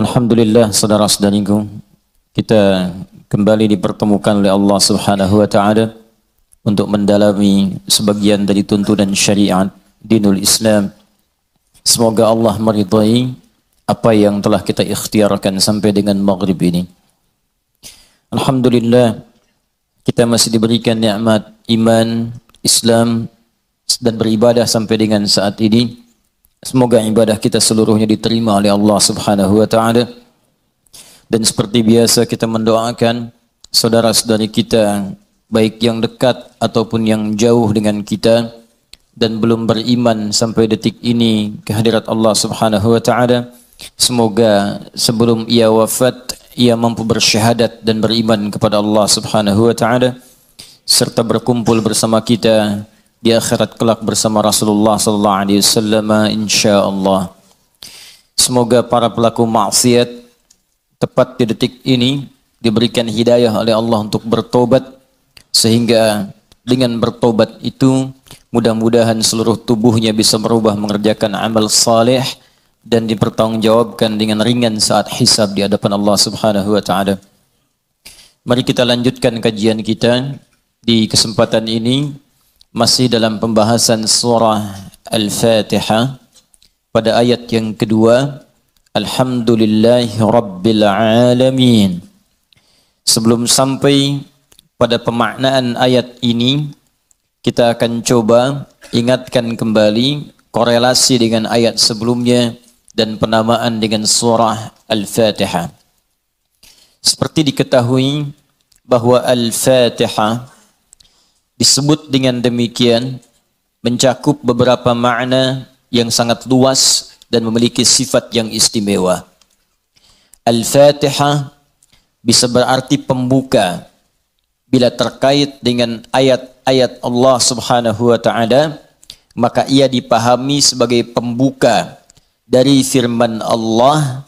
Alhamdulillah, saudara-saudariku, kita kembali dipertemukan oleh Allah Subhanahu wa taala untuk mendalami sebagian dari tuntunan syariat dinul Islam. Semoga Allah meridai apa yang telah kita ikhtiarkan sampai dengan maghrib ini. Alhamdulillah, kita masih diberikan nikmat iman, Islam, dan beribadah sampai dengan saat ini. Semoga ibadah kita seluruhnya diterima oleh Allah Subhanahu wa taala. Dan seperti biasa kita mendoakan saudara-saudari kita, baik yang dekat ataupun yang jauh dengan kita dan belum beriman sampai detik ini ke hadirat Allah Subhanahu wa taala. Semoga sebelum ia wafat ia mampu bersyahadat dan beriman kepada Allah Subhanahu wa taala serta berkumpul bersama kita di akhirat kelak bersama Rasulullah sallallahu alaihi wasallam insyaallah. Semoga para pelaku maksiat tepat di detik ini diberikan hidayah oleh Allah untuk bertobat, sehingga dengan bertobat itu mudah-mudahan seluruh tubuhnya bisa berubah mengerjakan amal saleh dan dipertanggungjawabkan dengan ringan saat hisab di hadapan Allah Subhanahu wa taala. Mari kita lanjutkan kajian kita di kesempatan ini. Masih dalam pembahasan surah Al-Fatihah pada ayat yang kedua, Alhamdulillahi Rabbil Alamin. Sebelum sampai pada pemaknaan ayat ini, kita akan coba ingatkan kembali korelasi dengan ayat sebelumnya dan penamaan dengan surah Al-Fatihah. Seperti diketahui bahwa Al-Fatihah disebut dengan demikian mencakup beberapa makna yang sangat luas dan memiliki sifat yang istimewa. Al-Fatihah bisa berarti pembuka bila terkait dengan ayat-ayat Allah Subhanahu wa taala, maka ia dipahami sebagai pembuka dari firman Allah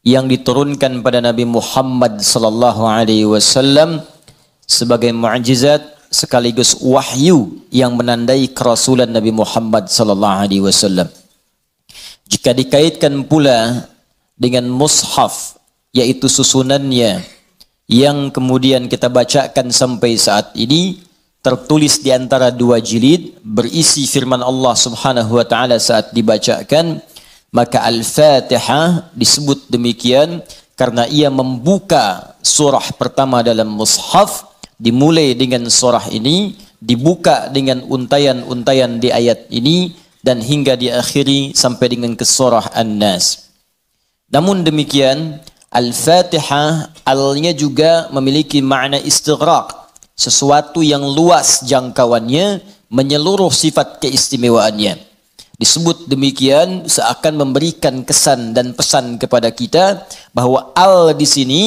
yang diturunkan pada Nabi Muhammad sallallahu alaihi wasallam sebagai mukjizat sekaligus wahyu yang menandai kerasulan Nabi Muhammad sallallahu alaihi wasallam. Jika dikaitkan pula dengan mushaf, yaitu susunannya yang kemudian kita bacakan sampai saat ini, tertulis di antara dua jilid berisi firman Allah Subhanahu wa taala saat dibacakan, maka Al-Fatihah disebut demikian karena ia membuka surah pertama dalam mushaf. Dimulai dengan surah ini, dibuka dengan untayan-untayan di ayat ini, dan hingga diakhiri sampai dengan ke surah An-Nas. Namun demikian, Al-Fatihah alnya juga memiliki makna istighraq, sesuatu yang luas jangkauannya, menyeluruh sifat keistimewaannya. Disebut demikian seakan memberikan kesan dan pesan kepada kita bahwa al di sini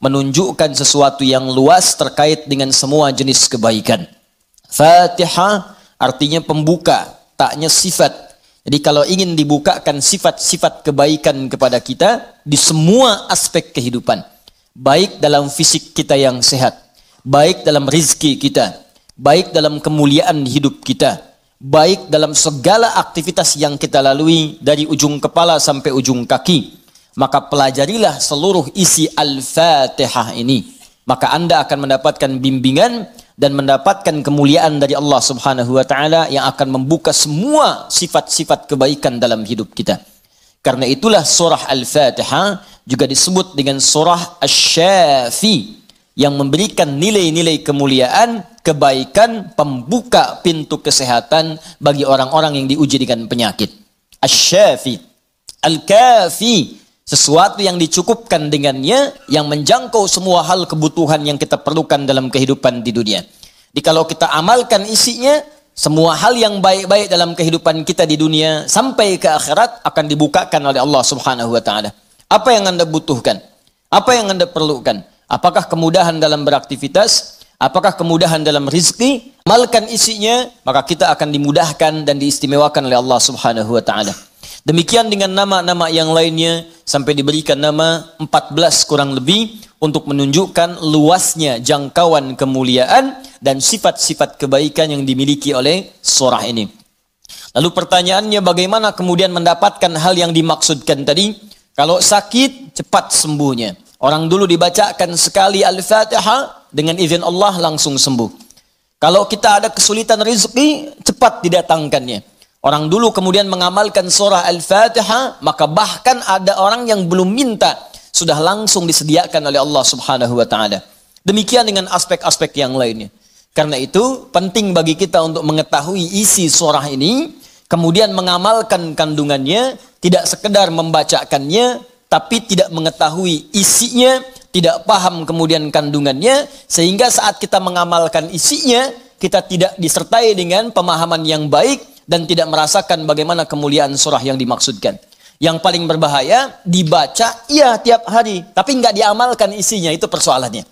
menunjukkan sesuatu yang luas terkait dengan semua jenis kebaikan. Fatihah artinya pembuka, taknya sifat. Jadi kalau ingin dibukakan sifat-sifat kebaikan kepada kita di semua aspek kehidupan, baik dalam fisik kita yang sehat, baik dalam rizki kita, baik dalam kemuliaan hidup kita, baik dalam segala aktivitas yang kita lalui dari ujung kepala sampai ujung kaki, maka pelajarilah seluruh isi Al-Fatihah ini. Maka Anda akan mendapatkan bimbingan dan mendapatkan kemuliaan dari Allah Subhanahu wa taala yang akan membuka semua sifat-sifat kebaikan dalam hidup kita. Karena itulah surah Al-Fatihah juga disebut dengan surah Asy-Syafi yang memberikan nilai-nilai kemuliaan, kebaikan, pembuka pintu kesehatan bagi orang-orang yang diuji dengan penyakit. Asy-Syafi, Al-Kafi, sesuatu yang dicukupkan dengannya, yang menjangkau semua hal kebutuhan yang kita perlukan dalam kehidupan di dunia. Jadi kalau kita amalkan isinya, semua hal yang baik-baik dalam kehidupan kita di dunia sampai ke akhirat akan dibukakan oleh Allah Subhanahu wa taala. Apa yang Anda butuhkan? Apa yang Anda perlukan? Apakah kemudahan dalam beraktivitas? Apakah kemudahan dalam rizki? Amalkan isinya, maka kita akan dimudahkan dan diistimewakan oleh Allah Subhanahu wa taala. Demikian dengan nama-nama yang lainnya sampai diberikan nama 14 kurang lebih untuk menunjukkan luasnya jangkauan kemuliaan dan sifat-sifat kebaikan yang dimiliki oleh surah ini. Lalu pertanyaannya, bagaimana kemudian mendapatkan hal yang dimaksudkan tadi? Kalau sakit, cepat sembuhnya. Orang dulu dibacakan sekali Al-Fatihah, dengan izin Allah langsung sembuh. Kalau kita ada kesulitan rezeki, cepat didatangkannya. Orang dulu kemudian mengamalkan surah Al-Fatihah, maka bahkan ada orang yang belum minta, sudah langsung disediakan oleh Allah Subhanahu wa taala. Demikian dengan aspek-aspek yang lainnya. Karena itu penting bagi kita untuk mengetahui isi surah ini, kemudian mengamalkan kandungannya, tidak sekedar membacakannya, tapi tidak mengetahui isinya, tidak paham kemudian kandungannya, sehingga saat kita mengamalkan isinya, kita tidak disertai dengan pemahaman yang baik, dan tidak merasakan bagaimana kemuliaan surah yang dimaksudkan. Yang paling berbahaya, dibaca iya tiap hari, tapi nggak diamalkan isinya, itu persoalannya.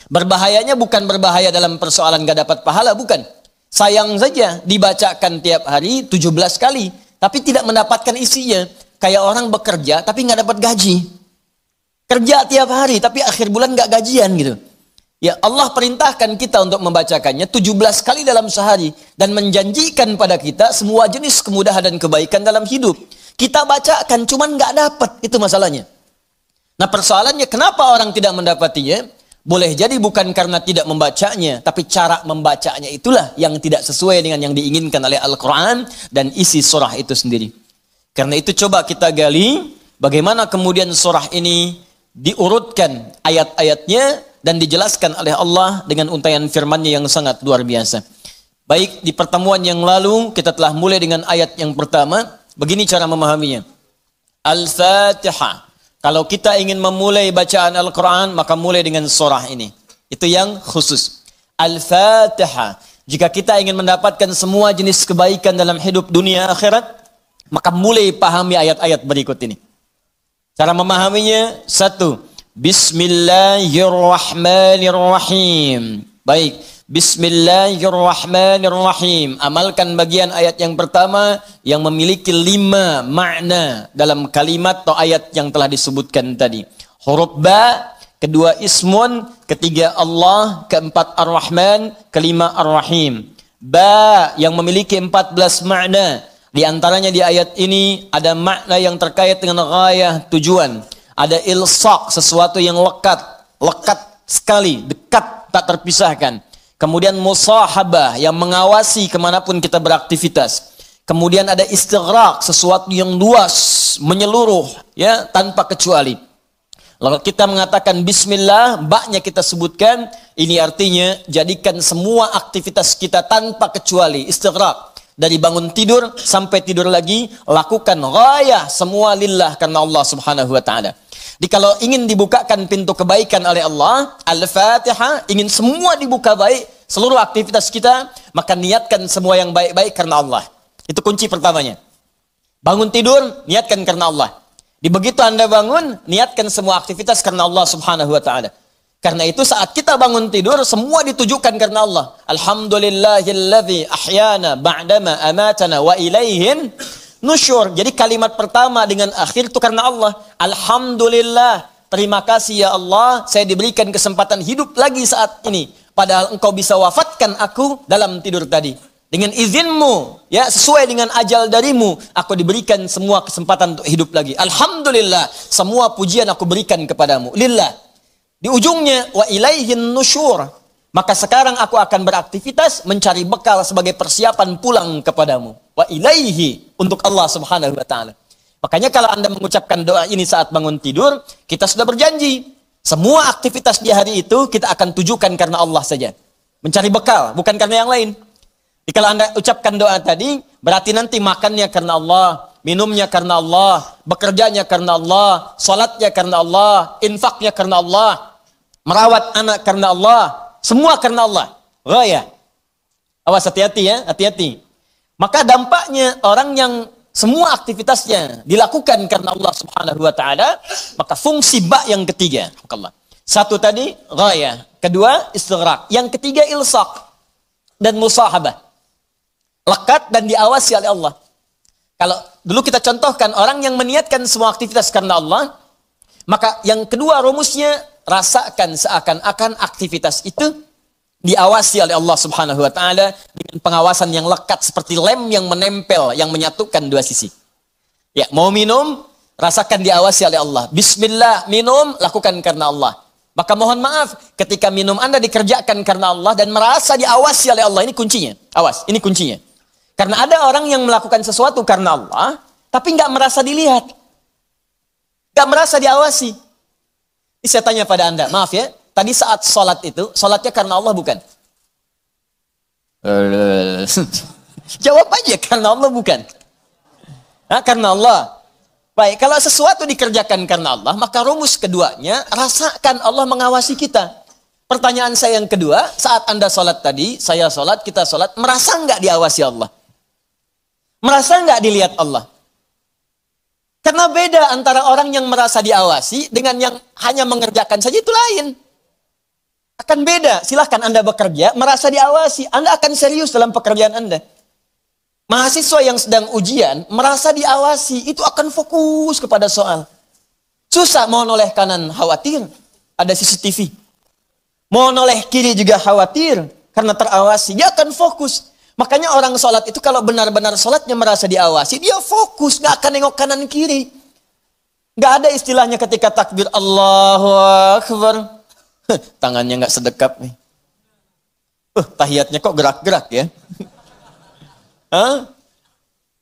Berbahayanya bukan berbahaya dalam persoalan gak dapat pahala, bukan. Sayang saja dibacakan tiap hari 17 kali, tapi tidak mendapatkan isinya. Kayak orang bekerja tapi gak dapat gaji. Kerja tiap hari tapi akhir bulan gak gajian gitu. Ya, Allah perintahkan kita untuk membacakannya 17 kali dalam sehari, dan menjanjikan pada kita semua jenis kemudahan dan kebaikan dalam hidup. Kita bacakan cuman gak dapat, itu masalahnya. Nah, persoalannya kenapa orang tidak mendapatinya? Boleh jadi bukan karena tidak membacanya, tapi cara membacanya itulah yang tidak sesuai dengan yang diinginkan oleh Al-Quran dan isi surah itu sendiri. Karena itu coba kita gali bagaimana kemudian surah ini diurutkan ayat-ayatnya dan dijelaskan oleh Allah dengan untaian firman-Nya yang sangat luar biasa. Baik, di pertemuan yang lalu kita telah mulai dengan ayat yang pertama. Begini cara memahaminya. Al-Fatihah. Kalau kita ingin memulai bacaan Al-Quran, maka mulai dengan surah ini. Itu yang khusus. Al-Fatihah. Jika kita ingin mendapatkan semua jenis kebaikan dalam hidup dunia akhirat, maka mulai pahami ayat-ayat berikut ini. Cara memahaminya, 1. Bismillahirrahmanirrahim. Baik. Bismillahirrahmanirrahim. Amalkan bagian ayat yang pertama yang memiliki 5 makna dalam kalimat atau ayat yang telah disebutkan tadi. Huruf ba, kedua ismun, ketiga Allah, keempat ar-Rahman, kelima ar-Rahim. Ba yang memiliki 14 makna. Di antaranya di ayat ini ada makna yang terkait dengan ghayah, tujuan. Ada ilsaq, sesuatu yang lekat sekali, dekat, tak terpisahkan. Kemudian musahabah yang mengawasi kemanapun kita beraktivitas. Kemudian ada istighraq, sesuatu yang luas, menyeluruh, ya, tanpa kecuali. Lalu kita mengatakan bismillah, baknya kita sebutkan, ini artinya jadikan semua aktivitas kita tanpa kecuali, istighraq. Dari bangun tidur sampai tidur lagi, lakukan ghayah, semua lillah karena Allah Subhanahu wa taala. Jadi kalau ingin dibukakan pintu kebaikan oleh Allah, Al-Fatihah, ingin semua dibuka baik, seluruh aktivitas kita, maka niatkan semua yang baik-baik karena Allah. Itu kunci pertamanya. Bangun tidur, niatkan karena Allah. Di begitu Anda bangun, niatkan semua aktivitas karena Allah Subhanahu wa taala. Karena itu saat kita bangun tidur, semua ditujukan karena Allah. Alhamdulillahilladzi ahyana ba'dama amatana wa ilaihin nusyur. Jadi kalimat pertama dengan akhir itu karena Allah. Alhamdulillah, terima kasih ya Allah, saya diberikan kesempatan hidup lagi saat ini. Padahal engkau bisa wafatkan aku dalam tidur tadi. Dengan izinmu, ya, sesuai dengan ajal darimu, aku diberikan semua kesempatan untuk hidup lagi. Alhamdulillah, semua pujian aku berikan kepadamu. Lillah. Di ujungnya, wa ilaihin nusyur. Maka sekarang aku akan beraktivitas mencari bekal sebagai persiapan pulang kepadamu. Wa ilaihi, untuk Allah Subhanahu wa taala. Makanya kalau Anda mengucapkan doa ini saat bangun tidur, kita sudah berjanji. Semua aktivitas di hari itu kita akan tujukan karena Allah saja. Mencari bekal, bukan karena yang lain. Jadi kalau Anda ucapkan doa tadi, berarti nanti makannya karena Allah, minumnya karena Allah, bekerjanya karena Allah, salatnya karena Allah, infaknya karena Allah, merawat anak karena Allah, semua karena Allah. Ghayah. Awas, hati-hati ya, hati-hati. Maka dampaknya orang yang semua aktivitasnya dilakukan karena Allah Subhanahu wa taala, maka fungsi ba yang ketiga. Satu tadi ghayah, kedua istighraq, yang ketiga ilsaq dan musahabah. Lekat dan diawasi oleh Allah. Kalau dulu kita contohkan orang yang meniatkan semua aktivitas karena Allah, maka yang kedua rumusnya, rasakan seakan-akan aktivitas itu diawasi oleh Allah Subhanahu wa taala dengan pengawasan yang lekat seperti lem yang menempel, yang menyatukan dua sisi. Ya, mau minum, rasakan diawasi oleh Allah. Bismillah, minum, lakukan karena Allah. Maka mohon maaf, ketika minum Anda dikerjakan karena Allah dan merasa diawasi oleh Allah, ini kuncinya. Awas, ini kuncinya. Karena ada orang yang melakukan sesuatu karena Allah, tapi nggak merasa dilihat. Nggak merasa diawasi. Ini saya tanya pada Anda, maaf ya, tadi saat sholat itu, sholatnya karena Allah bukan? Jawab aja, karena Allah bukan? Nah, karena Allah. Baik, kalau sesuatu dikerjakan karena Allah, maka rumus keduanya, rasakan Allah mengawasi kita. Pertanyaan saya yang kedua, saat Anda sholat tadi, saya sholat, kita sholat, merasa nggak diawasi Allah? Merasa nggak dilihat Allah? Karena beda antara orang yang merasa diawasi dengan yang hanya mengerjakan saja, itu lain. Akan beda, silahkan Anda bekerja, merasa diawasi, Anda akan serius dalam pekerjaan Anda. Mahasiswa yang sedang ujian, merasa diawasi, itu akan fokus kepada soal. Susah, mau noleh kanan, khawatir, ada CCTV. Mau noleh kiri juga khawatir, karena terawasi, dia akan fokus. Makanya orang sholat itu kalau benar-benar sholatnya merasa diawasi, dia fokus, gak akan nengok kanan kiri. Gak ada istilahnya ketika takbir, Allahu Akbar. Tangannya gak sedekap nih. Tahiyatnya kok gerak-gerak ya.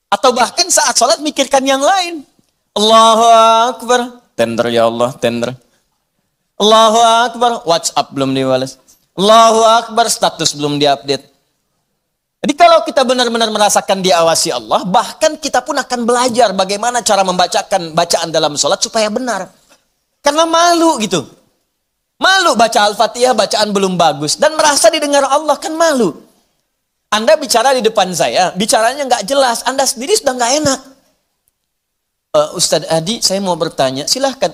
Atau bahkan saat sholat mikirkan yang lain. Allahu Akbar. Tender ya Allah, tender. Allahu Akbar. WhatsApp belum dibalas. Allahu Akbar. Status belum diupdate. Jadi kalau kita benar-benar merasakan diawasi Allah, bahkan kita pun akan belajar bagaimana cara membacakan bacaan dalam sholat supaya benar. Karena malu gitu. Malu baca Al-Fatihah, bacaan belum bagus. Dan merasa didengar Allah, kan malu. Anda bicara di depan saya, bicaranya nggak jelas, Anda sendiri sudah nggak enak. Ustadz Adi, saya mau bertanya, silahkan.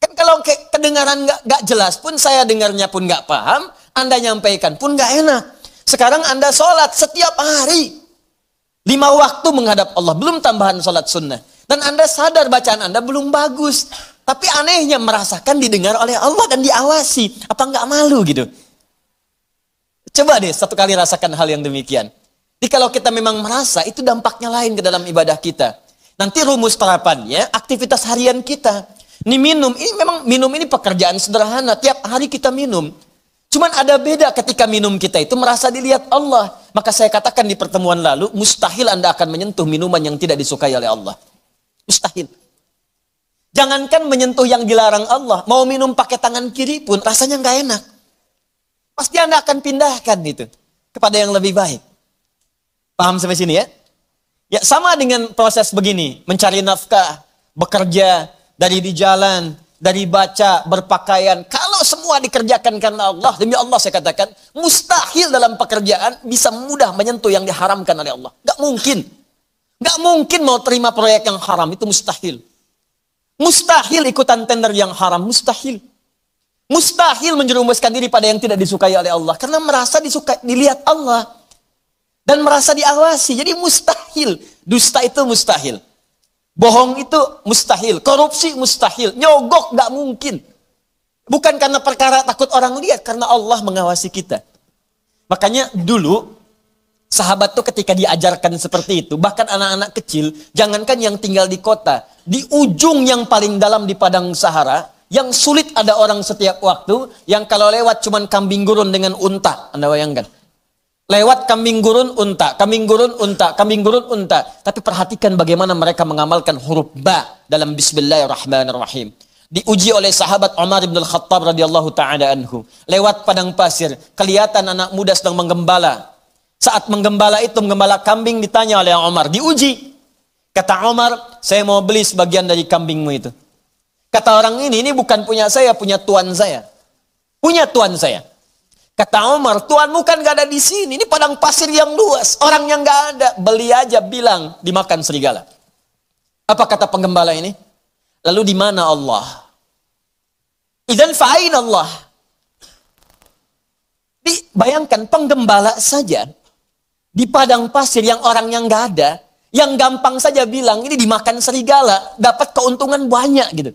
Kan kalau kedengaran nggak jelas pun, saya dengarnya pun nggak paham, Anda nyampaikan pun nggak enak. Sekarang Anda sholat setiap hari, 5 waktu menghadap Allah, belum tambahan sholat sunnah. Dan Anda sadar bacaan Anda belum bagus. Tapi anehnya merasakan didengar oleh Allah dan diawasi. Apa nggak malu gitu? Coba deh satu kali rasakan hal yang demikian. Jadi kalau kita memang merasa, itu dampaknya lain ke dalam ibadah kita. Nanti rumus terapannya, aktivitas harian kita. Ini minum, ini memang minum ini pekerjaan sederhana. Tiap hari kita minum. Cuman ada beda ketika minum kita itu merasa dilihat Allah. Maka saya katakan di pertemuan lalu, mustahil Anda akan menyentuh minuman yang tidak disukai oleh Allah. Mustahil. Jangankan menyentuh yang dilarang Allah. Mau minum pakai tangan kiri pun rasanya nggak enak. Pasti Anda akan pindahkan itu kepada yang lebih baik. Paham sampai sini ya? Ya sama dengan proses begini. Mencari nafkah, bekerja, dari di jalan, dari baca, berpakaian. Kalau semua dikerjakan karena Allah, demi Allah saya katakan, mustahil dalam pekerjaan bisa mudah menyentuh yang diharamkan oleh Allah. Gak mungkin. Gak mungkin mau terima proyek yang haram, itu mustahil. Mustahil ikutan tender yang haram, mustahil. Mustahil menjerumuskan diri pada yang tidak disukai oleh Allah. Karena merasa dilihat Allah. Dan merasa diawasi. Jadi mustahil. Dusta itu mustahil. Bohong itu mustahil. Korupsi mustahil. Nyogok gak mungkin. Bukan karena perkara takut orang lihat. Karena Allah mengawasi kita. Makanya dulu, sahabat tuh ketika diajarkan seperti itu. Bahkan anak-anak kecil, jangankan yang tinggal di kota. Di ujung yang paling dalam di padang Sahara, yang sulit ada orang setiap waktu, yang kalau lewat cuman kambing gurun dengan unta. Anda bayangkan. Lewat kambing gurun, unta, kambing gurun, unta, kambing gurun, unta. Tapi perhatikan bagaimana mereka mengamalkan huruf ba dalam Bismillahirrahmanirrahim. Diuji oleh sahabat Umar bin Al-Khattab radhiyallahu ta'ala anhu. Lewat padang pasir, kelihatan anak muda sedang menggembala. Saat menggembala itu, menggembala kambing, ditanya oleh Umar, diuji. Kata Umar, saya mau beli sebagian dari kambingmu itu. Kata orang ini bukan punya saya, punya tuan saya. Punya tuan saya. Kata Umar, tuanmu kan gak ada di sini. Ini padang pasir yang luas. Orang yang gak ada. Beli aja, bilang dimakan serigala. Apa kata penggembala ini? Lalu di mana Allah? Idzan fa'ain Allah. Bayangkan penggembala saja di padang pasir yang orang yang gak ada, yang gampang saja bilang ini dimakan serigala, dapat keuntungan banyak gitu.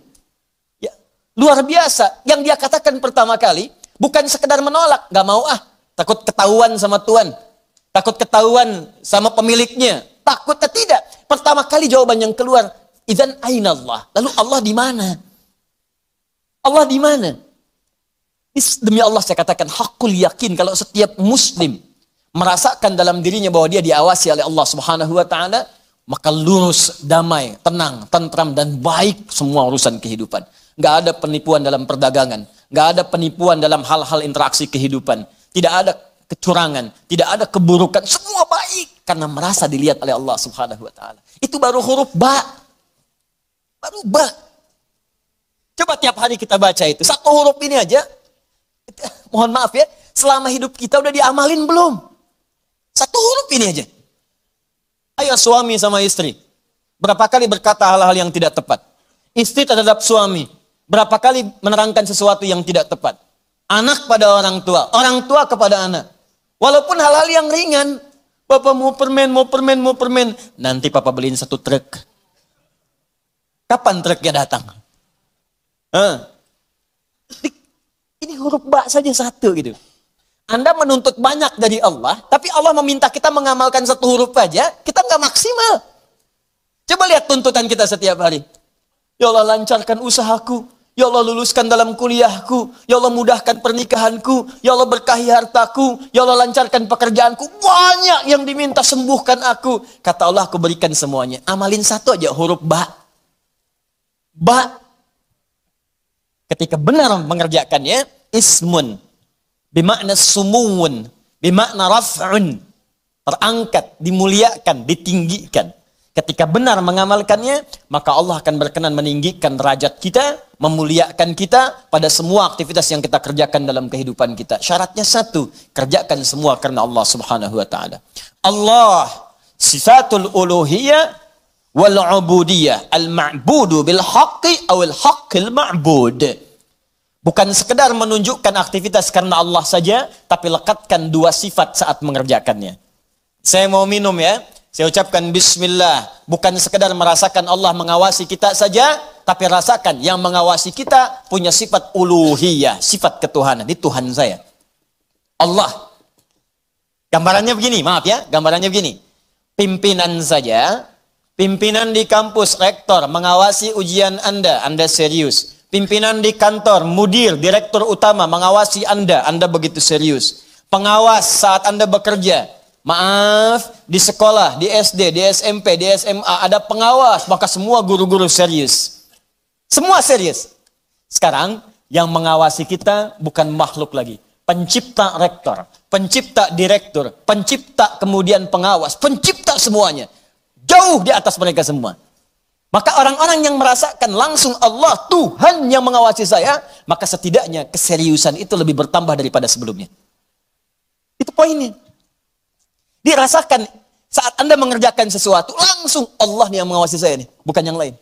Ya, luar biasa. Yang dia katakan pertama kali bukan sekedar menolak, gak mau takut ketahuan sama tuan, takut ketahuan sama pemiliknya, Takut atau tidak? Pertama kali jawaban yang keluar, idzan aina Allah? Lalu Allah di mana? Allah di mana? Demi Allah saya katakan hakul yakin kalau setiap muslim merasakan dalam dirinya bahwa dia diawasi oleh Allah Subhanahu wa taala, maka lurus, damai, tenang, tentram dan baik semua urusan kehidupan. Enggak ada penipuan dalam perdagangan, enggak ada penipuan dalam hal-hal interaksi kehidupan, tidak ada kecurangan, tidak ada keburukan, semua baik karena merasa dilihat oleh Allah Subhanahu wa taala. Itu baru huruf ba. Baru ba. Coba tiap hari kita baca itu. Satu huruf ini aja. Mohon maaf ya, selama hidup kita udah diamalin belum? Satu huruf ini aja. Ayo suami sama istri. Berapa kali berkata hal-hal yang tidak tepat? Istri terhadap suami. Berapa kali menerangkan sesuatu yang tidak tepat? Anak pada orang tua kepada anak. Walaupun hal-hal yang ringan. Papa mau permen. Nanti papa beliin 1 truk. Kapan truknya datang? Ini huruf ba saja 1 gitu. Anda menuntut banyak dari Allah, tapi Allah meminta kita mengamalkan 1 huruf aja, kita nggak maksimal. Coba lihat tuntutan kita setiap hari. Ya Allah lancarkan usahaku, ya Allah luluskan dalam kuliahku, ya Allah mudahkan pernikahanku, ya Allah berkahi hartaku, ya Allah lancarkan pekerjaanku. Banyak yang diminta, sembuhkan aku. Kata Allah, aku berikan semuanya. Amalin 1 aja huruf ba. Ba. Ketika benar mengerjakannya, ismun, bimakna sumuun, bimakna raf'un, terangkat, dimuliakan, ditinggikan. Ketika benar mengamalkannya, maka Allah akan berkenan meninggikan derajat kita, memuliakan kita pada semua aktivitas yang kita kerjakan dalam kehidupan kita. Syaratnya 1, kerjakan semua karena Allah Subhanahu wa taala. Allah sifatul uluhiyah wal ubudiyah, al-ma'budu bil haqqi awil haqqil ma'bud. Bukan sekedar menunjukkan aktivitas karena Allah saja, tapi lekatkan 2 sifat saat mengerjakannya. Saya mau minum ya, saya ucapkan bismillah. Bukan sekedar merasakan Allah mengawasi kita saja, tapi rasakan yang mengawasi kita punya sifat uluhiyah, sifat ketuhanan. Ini Tuhan saya. Allah. Gambarannya begini, maaf ya, gambarannya begini. Pimpinan saja, pimpinan di kampus, rektor, mengawasi ujian Anda serius. Pimpinan di kantor, mudir, direktur utama, mengawasi Anda begitu serius. Pengawas saat Anda bekerja, maaf, di sekolah, di SD, di SMP, di SMA, ada pengawas, maka semua guru-guru serius. Semua serius. Sekarang, yang mengawasi kita bukan makhluk lagi. Pencipta rektor, pencipta direktur, pencipta kemudian pengawas, pencipta semuanya. Jauh di atas mereka semua. Maka orang-orang yang merasakan langsung Allah, Tuhan yang mengawasi saya, maka setidaknya keseriusan itu lebih bertambah daripada sebelumnya. Itu poinnya. Dirasakan saat Anda mengerjakan sesuatu, langsung Allah yang mengawasi saya nih, bukan yang lain.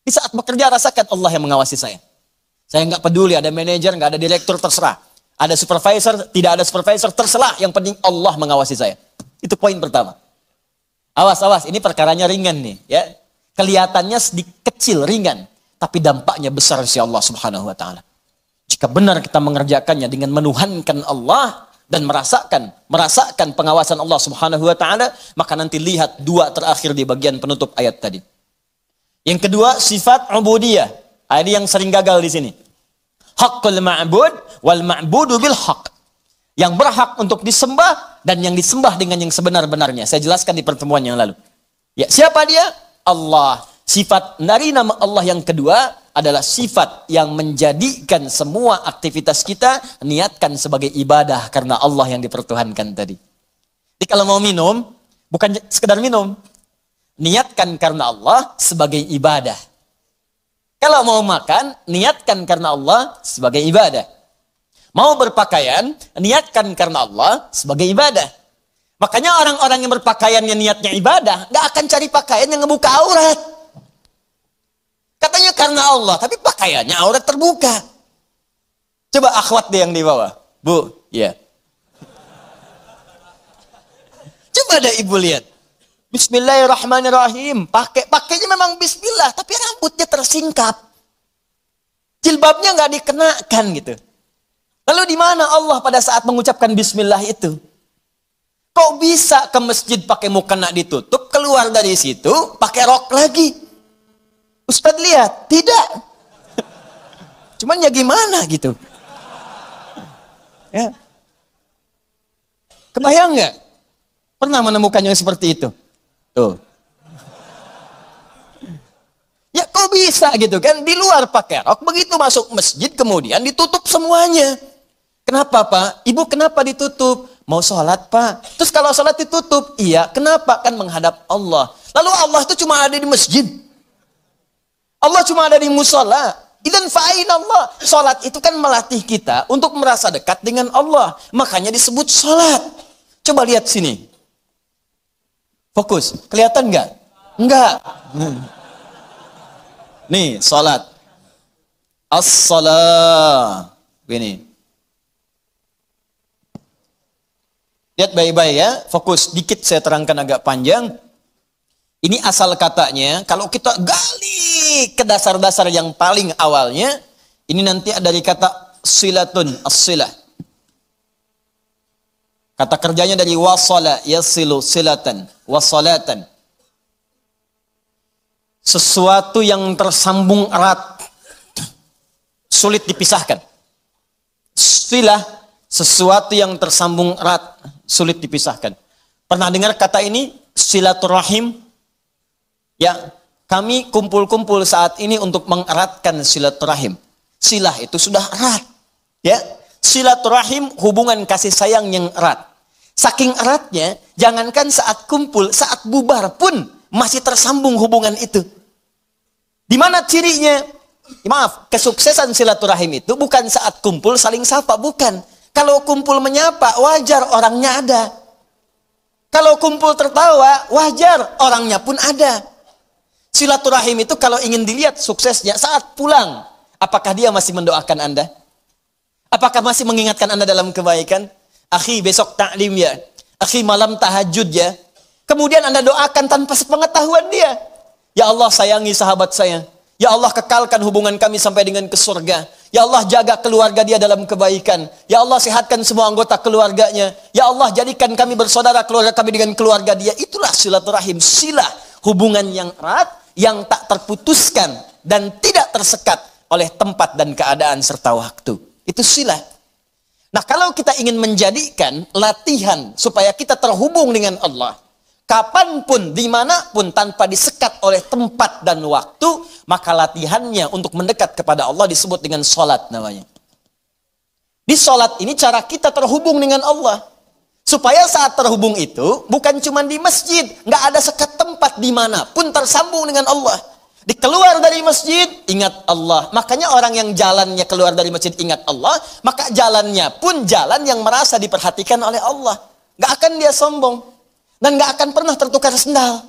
Di saat bekerja rasakan Allah yang mengawasi saya. Saya nggak peduli ada manajer, nggak ada direktur, terserah. Ada supervisor, tidak ada supervisor, terserah. Yang penting Allah mengawasi saya. Itu poin pertama. Awas, ini perkaranya ringan nih, ya. Kelihatannya sedikit kecil, ringan, tapi dampaknya besar si Allah Subhanahu wa taala. Jika benar kita mengerjakannya dengan menuhankan Allah dan merasakan pengawasan Allah Subhanahu wa taala, maka nanti lihat 2 terakhir di bagian penutup ayat tadi. Yang kedua, sifat ubudiyah. Ini yang sering gagal di sini. Haqqul ma'bud wal ma'budu bil haqq. Yang berhak untuk disembah dan yang disembah dengan yang sebenar-benarnya. Saya jelaskan di pertemuan yang lalu. Ya, siapa dia? Allah. Sifat dari nama Allah yang kedua adalah sifat yang menjadikan semua aktivitas kita niatkan sebagai ibadah karena Allah yang dipertuhankan tadi. Jadi kalau mau minum, bukan sekedar minum. Niatkan karena Allah sebagai ibadah. Kalau mau makan, niatkan karena Allah sebagai ibadah. Mau berpakaian, niatkan karena Allah sebagai ibadah. Makanya orang-orang yang berpakaian yang niatnya ibadah, gak akan cari pakaian yang ngebuka aurat. Katanya karena Allah, tapi pakaiannya aurat terbuka. Coba akhwat deh yang di bawah. Bu, ya. Coba ada ibu lihat. Bismillahirrahmanirrahim. Pakainya memang bismillah, tapi rambutnya tersingkap. Jilbabnya gak dikenakan gitu. Lalu di mana Allah pada saat mengucapkan bismillah itu? Kok bisa ke masjid pakai mukena ditutup, keluar dari situ pakai rok lagi? Ustadz lihat, tidak. Cuman ya gimana gitu. Ya. Kebayang nggak? Pernah menemukan yang seperti itu? Tuh. Ya kok bisa gitu kan? Di luar pakai rok, begitu masuk masjid kemudian ditutup semuanya. Kenapa Pak? Ibu kenapa ditutup? Mau sholat Pak. Terus kalau sholat ditutup? Iya, kenapa? Kan menghadap Allah. Lalu Allah itu cuma ada di masjid. Allah cuma ada di musola. Idan fa'in Allah. Sholat itu kan melatih kita untuk merasa dekat dengan Allah. Makanya disebut sholat. Coba lihat sini. Fokus. Kelihatan nggak? Enggak. Nih, sholat. As-salah. Begini. Lihat baik-baik ya. Fokus. Dikit saya terangkan agak panjang. Ini asal katanya. Kalau kita gali ke dasar-dasar yang paling awalnya. Ini nanti dari kata silatun. As-silah. Kata kerjanya dari wasala. Yasilu silatan. Wasalatan. Sesuatu yang tersambung erat, sulit dipisahkan. Silah, sesuatu yang tersambung erat, sulit dipisahkan. Pernah dengar kata ini? Silaturahim? Ya, kami kumpul-kumpul saat ini untuk mengeratkan silaturahim. Silah itu sudah erat. Ya, silaturahim hubungan kasih sayang yang erat. Saking eratnya, jangankan saat kumpul, saat bubar pun masih tersambung hubungan itu. Di mana cirinya? Maaf, kesuksesan silaturahim itu bukan saat kumpul saling sapa, bukan. Kalau kumpul menyapa, wajar orangnya ada. Kalau kumpul tertawa, wajar orangnya pun ada. Silaturahim itu kalau ingin dilihat suksesnya saat pulang, apakah dia masih mendoakan Anda? Apakah masih mengingatkan Anda dalam kebaikan? Akhi, besok taklim ya. Akhi, malam tahajud ya. Kemudian Anda doakan tanpa sepengetahuan dia. Ya Allah, sayangi sahabat saya. Ya Allah, kekalkan hubungan kami sampai dengan ke surga. Ya Allah, jaga keluarga dia dalam kebaikan. Ya Allah, sehatkan semua anggota keluarganya. Ya Allah, jadikan kami bersaudara keluarga kami dengan keluarga dia. Itulah silaturahim. Silah, hubungan yang erat, yang tak terputuskan dan tidak tersekat oleh tempat dan keadaan serta waktu. Itu silah. Nah, kalau kita ingin menjadikan latihan supaya kita terhubung dengan Allah, kapanpun, dimanapun, tanpa disekat oleh tempat dan waktu, maka latihannya untuk mendekat kepada Allah disebut dengan sholat namanya. Di sholat ini cara kita terhubung dengan Allah. Supaya saat terhubung itu, bukan cuma di masjid, nggak ada sekat tempat dimanapun tersambung dengan Allah. Dikeluar dari masjid, ingat Allah. Makanya orang yang jalannya keluar dari masjid ingat Allah, maka jalannya pun jalan yang merasa diperhatikan oleh Allah. Nggak akan dia sombong. Dan nggak akan pernah tertukar sendal.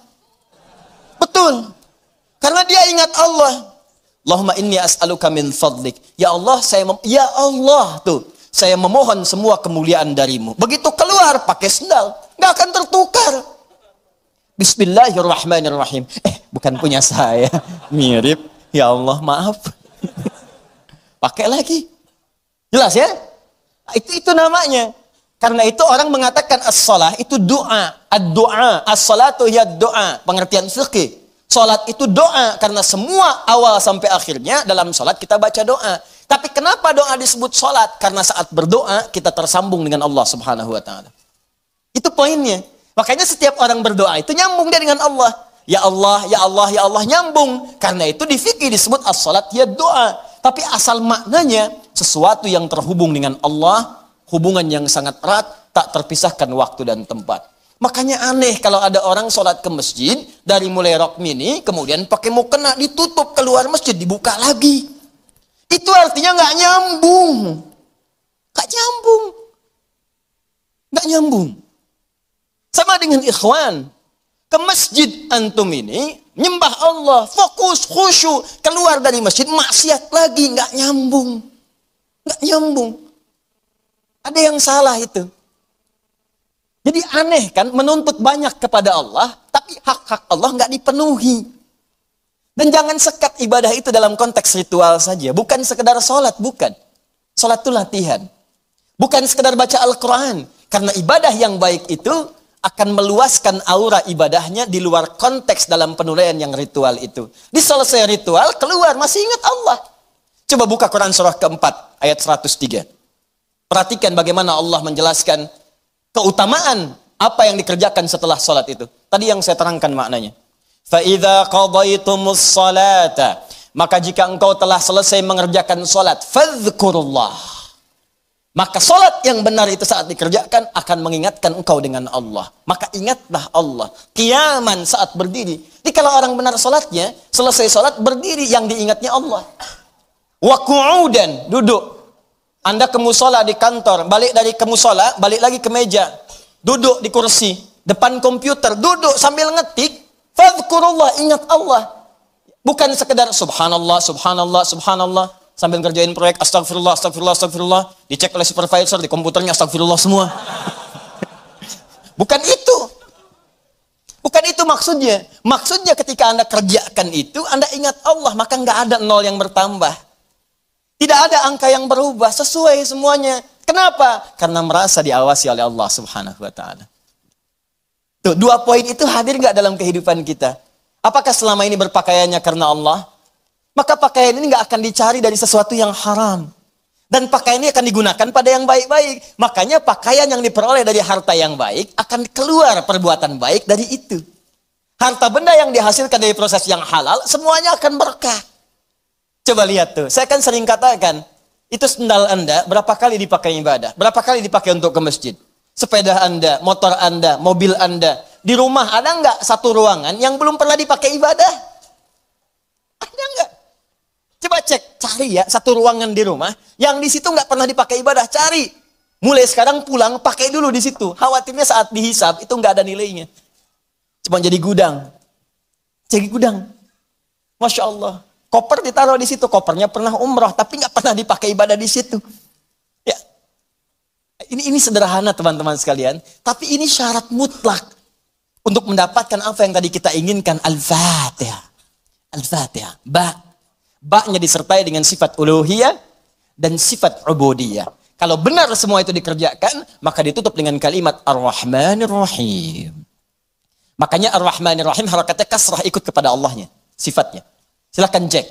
Betul. Karena dia ingat Allah. Allahumma inni as'aluka min fadlik. Ya Allah, ya Allah tuh. Saya memohon semua kemuliaan darimu. Begitu keluar pakai sendal, nggak akan tertukar. Bismillahirrahmanirrahim. Bukan punya saya. Mirip. Ya Allah, maaf. Pakai lagi. Jelas ya? Itu namanya. Karena itu orang mengatakan as-salah itu doa. Ad-doa. As-salatu ya doa. Pengertian fikih. Salat itu doa. Karena semua awal sampai akhirnya dalam salat kita baca doa. Tapi kenapa doa disebut salat? Karena saat berdoa kita tersambung dengan Allah subhanahu wa ta'ala. Itu poinnya. Makanya setiap orang berdoa itu nyambung dia dengan Allah. Ya Allah, ya Allah, ya Allah, nyambung. Karena itu di fikih disebut as-salat ya doa. Tapi asal maknanya sesuatu yang terhubung dengan Allah, hubungan yang sangat erat, tak terpisahkan waktu dan tempat. Makanya aneh kalau ada orang sholat ke masjid, dari mulai rok mini, kemudian pakai mukena ditutup, keluar masjid, dibuka lagi. Itu artinya nggak nyambung. Nggak nyambung. Nggak nyambung. Sama dengan ikhwan. Ke masjid antum ini, nyembah Allah, fokus, khusyuk, keluar dari masjid, maksiat lagi, nggak nyambung. Nggak nyambung. Ada yang salah itu. Jadi aneh kan, menuntut banyak kepada Allah, tapi hak-hak Allah nggak dipenuhi. Dan jangan sekat ibadah itu dalam konteks ritual saja. Bukan sekedar sholat, bukan. Sholat itu latihan. Bukan sekedar baca Al-Quran. Karena ibadah yang baik itu akan meluaskan aura ibadahnya di luar konteks dalam penilaian yang ritual itu. Di selesai ritual, keluar, masih ingat Allah. Coba buka Quran surah keempat, ayat 103. Perhatikan bagaimana Allah menjelaskan keutamaan apa yang dikerjakan setelah sholat itu. Tadi yang saya terangkan maknanya. فَإِذَا قَضَيْتُمُ الصَّلَاةَ Maka jika engkau telah selesai mengerjakan sholat, فَذْكُرُ اللَّهِ Maka sholat yang benar itu saat dikerjakan akan mengingatkan engkau dengan Allah. Maka ingatlah Allah. Qiyaman saat berdiri. Jadi kalau orang benar sholatnya, selesai sholat berdiri yang diingatnya Allah. Wa qu'udan, duduk. Anda ke musola di kantor, balik dari ke musola, balik lagi ke meja. Duduk di kursi, depan komputer, duduk sambil ngetik. Fadhkurullah, ingat Allah. Bukan sekedar subhanallah, subhanallah, subhanallah. Sambil ngerjain proyek, astagfirullah, astagfirullah, astagfirullah. Dicek oleh supervisor, di komputernya astagfirullah semua. Bukan itu. Bukan itu maksudnya. Maksudnya ketika Anda kerjakan itu, Anda ingat Allah, maka nggak ada nol yang bertambah. Tidak ada angka yang berubah, sesuai semuanya. Kenapa? Karena merasa diawasi oleh Allah Subhanahu wa Ta'ala. Tuh, dua poin itu hadir nggak dalam kehidupan kita? Apakah selama ini berpakaiannya karena Allah? Maka pakaian ini nggak akan dicari dari sesuatu yang haram. Dan pakaian ini akan digunakan pada yang baik-baik. Makanya pakaian yang diperoleh dari harta yang baik akan keluar perbuatan baik dari itu. Harta benda yang dihasilkan dari proses yang halal, semuanya akan berkah. Coba lihat tuh, saya kan sering katakan, itu sendal Anda berapa kali dipakai ibadah? Berapa kali dipakai untuk ke masjid? Sepeda Anda, motor Anda, mobil Anda. Di rumah ada nggak satu ruangan yang belum pernah dipakai ibadah? Ada nggak? Coba cek, cari ya satu ruangan di rumah yang di situ nggak pernah dipakai ibadah, cari. Mulai sekarang pulang pakai dulu di situ. Khawatirnya saat dihisab itu nggak ada nilainya. Cuma jadi gudang. Jadi gudang. Masya Allah. Koper ditaruh di situ, kopernya pernah umrah tapi nggak pernah dipakai ibadah di situ. Ya. Ini sederhana teman-teman sekalian, tapi ini syarat mutlak untuk mendapatkan apa yang tadi kita inginkan. Al-Fatihah. Al-Fatihah. Ba-nya disertai dengan sifat uluhiyah dan sifat ubudiyah. Kalau benar semua itu dikerjakan, maka ditutup dengan kalimat Ar-Rahmanir Rahim. Makanya Ar-Rahmanir Rahim harakatnya kasrah ikut kepada Allahnya, sifatnya. Silahkan cek.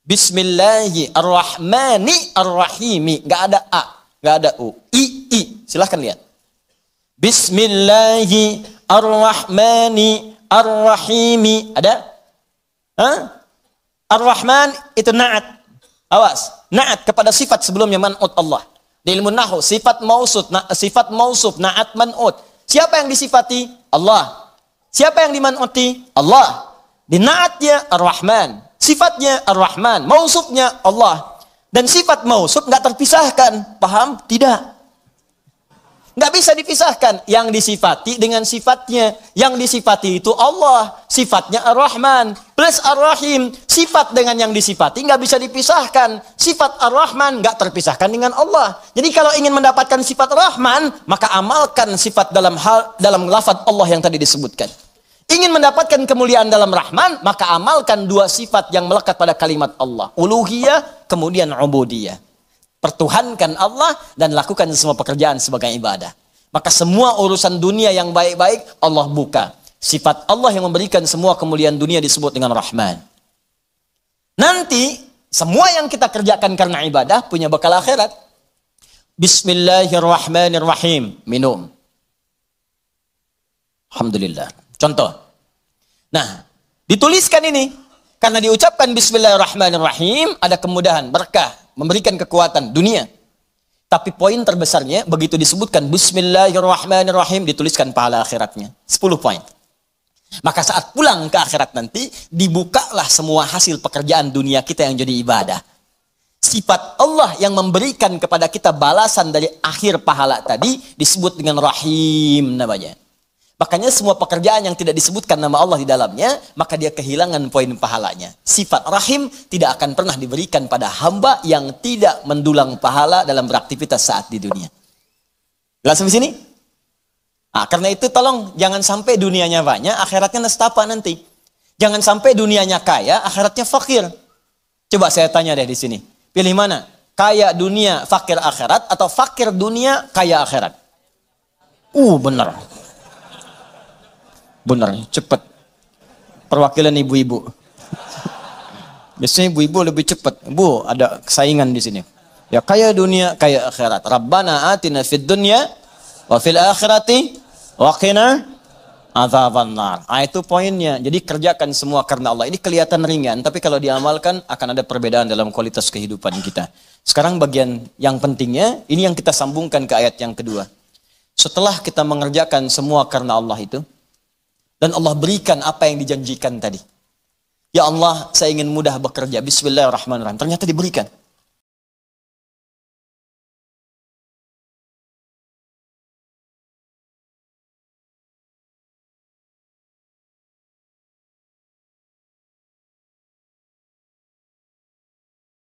Bismillahirrahmanirrahim. Gak ada A, gak ada U. I. Silahkan lihat. Bismillahirrahmanirrahim. Ada? Hah? Ar-Rahman itu na'at. Awas, na'at kepada sifat sebelumnya man'ut Allah. Di ilmu nahwu sifat mausuf, na'at man'ut. Siapa yang disifati? Allah. Siapa yang diman'uti? Allah. Di na'atnya Ar-Rahman, sifatnya Ar-Rahman, mausufnya Allah. Dan sifat mausuf nggak terpisahkan, paham? Tidak. Nggak bisa dipisahkan. Yang disifati dengan sifatnya. Yang disifati itu Allah. Sifatnya Ar-Rahman. Plus Ar-Rahim. Sifat dengan yang disifati nggak bisa dipisahkan. Sifat Ar-Rahman nggak terpisahkan dengan Allah. Jadi kalau ingin mendapatkan sifat Rahman, maka amalkan sifat dalam lafaz Allah yang tadi disebutkan. Ingin mendapatkan kemuliaan dalam Rahman, maka amalkan dua sifat yang melekat pada kalimat Allah. Uluhiyah, kemudian ubudiyah. Pertuhankan Allah dan lakukan semua pekerjaan sebagai ibadah. Maka semua urusan dunia yang baik-baik Allah buka. Sifat Allah yang memberikan semua kemuliaan dunia disebut dengan Rahman. Nanti semua yang kita kerjakan karena ibadah punya bekal akhirat. Bismillahirrahmanirrahim. Minum. Alhamdulillah. Contoh. Nah, dituliskan ini. Karena diucapkan Bismillahirrahmanirrahim ada kemudahan, berkah. Memberikan kekuatan dunia. Tapi poin terbesarnya, begitu disebutkan Bismillahirrahmanirrahim, dituliskan pahala akhiratnya. 10 poin. Maka saat pulang ke akhirat nanti, dibukalah semua hasil pekerjaan dunia kita yang jadi ibadah. Sifat Allah yang memberikan kepada kita balasan dari akhir pahala tadi, disebut dengan Rahim namanya. Makanya semua pekerjaan yang tidak disebutkan nama Allah di dalamnya, maka dia kehilangan poin pahalanya. Sifat rahim tidak akan pernah diberikan pada hamba yang tidak mendulang pahala dalam beraktivitas saat di dunia. Jelas sampai sini? Nah, karena itu tolong jangan sampai dunianya banyak, akhiratnya nestapa nanti. Jangan sampai dunianya kaya, akhiratnya fakir. Coba saya tanya deh di sini. Pilih mana? Kaya dunia, fakir akhirat, atau fakir dunia, kaya akhirat? Benar. Benar, cepat. Perwakilan ibu-ibu. Biasanya ibu-ibu lebih cepat. Bu, ada saingan di sini. Ya kaya dunia, kaya akhirat. Rabbana atina fid dunya wa fil akhirati wa qina adzabannar. Itu poinnya. Jadi kerjakan semua karena Allah. Ini kelihatan ringan, tapi kalau diamalkan akan ada perbedaan dalam kualitas kehidupan kita. Sekarang bagian yang pentingnya, ini yang kita sambungkan ke ayat yang kedua. Setelah kita mengerjakan semua karena Allah itu, dan Allah berikan apa yang dijanjikan tadi. Ya Allah, saya ingin mudah bekerja. Bismillahirrahmanirrahim. Ternyata diberikan.